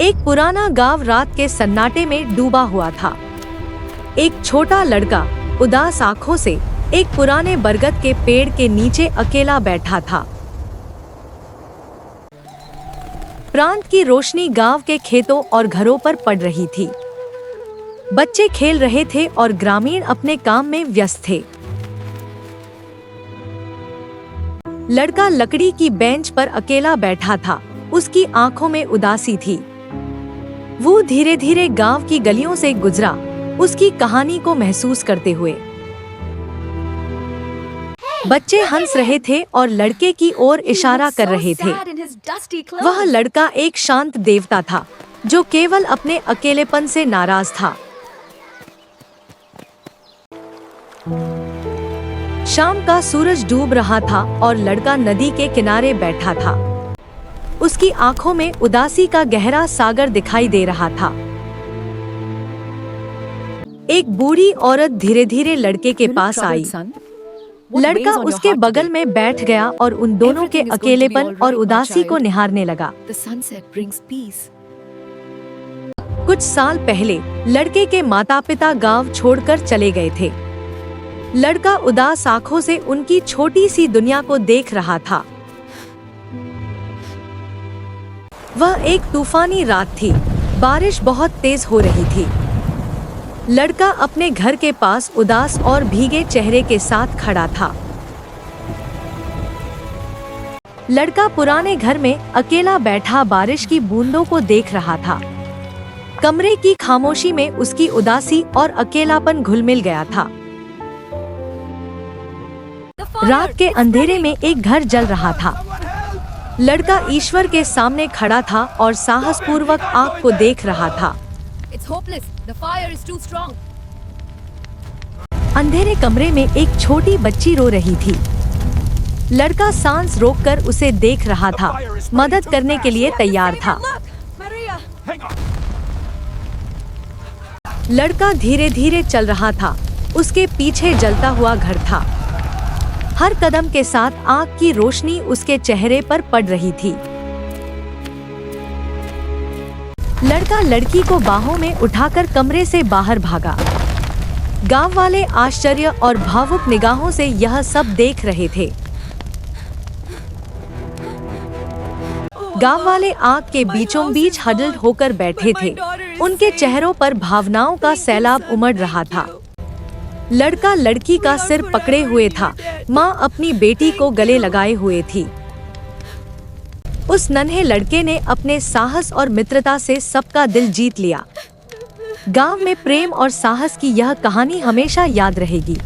एक पुराना गांव रात के सन्नाटे में डूबा हुआ था। एक छोटा लड़का उदास आंखों से एक पुराने बरगद के पेड़ के नीचे अकेला बैठा था। प्रांत की रोशनी गांव के खेतों और घरों पर पड़ रही थी। बच्चे खेल रहे थे और ग्रामीण अपने काम में व्यस्त थे। लड़का लकड़ी की बेंच पर अकेला बैठा था, उसकी आंखों में उदासी थी। वो धीरे धीरे गांव की गलियों से गुजरा, उसकी कहानी को महसूस करते हुए। बच्चे हंस रहे थे और लड़के की ओर इशारा कर रहे थे। वह लड़का एक शांत देवता था, जो केवल अपने अकेलेपन से नाराज था। शाम का सूरज डूब रहा था और लड़का नदी के किनारे बैठा था। उसकी आंखों में उदासी का गहरा सागर दिखाई दे रहा था। एक बूढ़ी औरत धीरे धीरे लड़के के पास आई। लड़का उसके बगल में बैठ गया और उन दोनों के अकेलेपन और उदासी को निहारने लगा। कुछ साल पहले लड़के के माता पिता गांव छोड़कर चले गए थे। लड़का उदास आंखों से उनकी छोटी सी दुनिया को देख रहा था। वह एक तूफानी रात थी, बारिश बहुत तेज हो रही थी। लड़का अपने घर के पास उदास और भीगे चेहरे के साथ खड़ा था। लड़का पुराने घर में अकेला बैठा बारिश की बूंदों को देख रहा था। कमरे की खामोशी में उसकी उदासी और अकेलापन घुल-मिल गया था। रात के अंधेरे में एक घर जल रहा था। लड़का ईश्वर के सामने खड़ा था और साहसपूर्वक आग को देख रहा था। अंधेरे कमरे में एक छोटी बच्ची रो रही थी। लड़का सांस रोककर उसे देख रहा था, मदद करने के लिए तैयार था। लड़का धीरे धीरे चल रहा था, उसके पीछे जलता हुआ घर था। हर कदम के साथ आग की रोशनी उसके चेहरे पर पड़ रही थी। लड़का लड़की को बाहों में उठाकर कमरे से बाहर भागा। गांव वाले आश्चर्य और भावुक निगाहों से यह सब देख रहे थे। गांव वाले आग के बीचों बीच हडल होकर बैठे थे। उनके चेहरों पर भावनाओं का सैलाब उमड़ रहा था। लड़का लड़की का सिर पकड़े हुए था, माँ अपनी बेटी को गले लगाए हुए थी। उस नन्हे लड़के ने अपने साहस और मित्रता से सबका दिल जीत लिया। गांव में प्रेम और साहस की यह कहानी हमेशा याद रहेगी।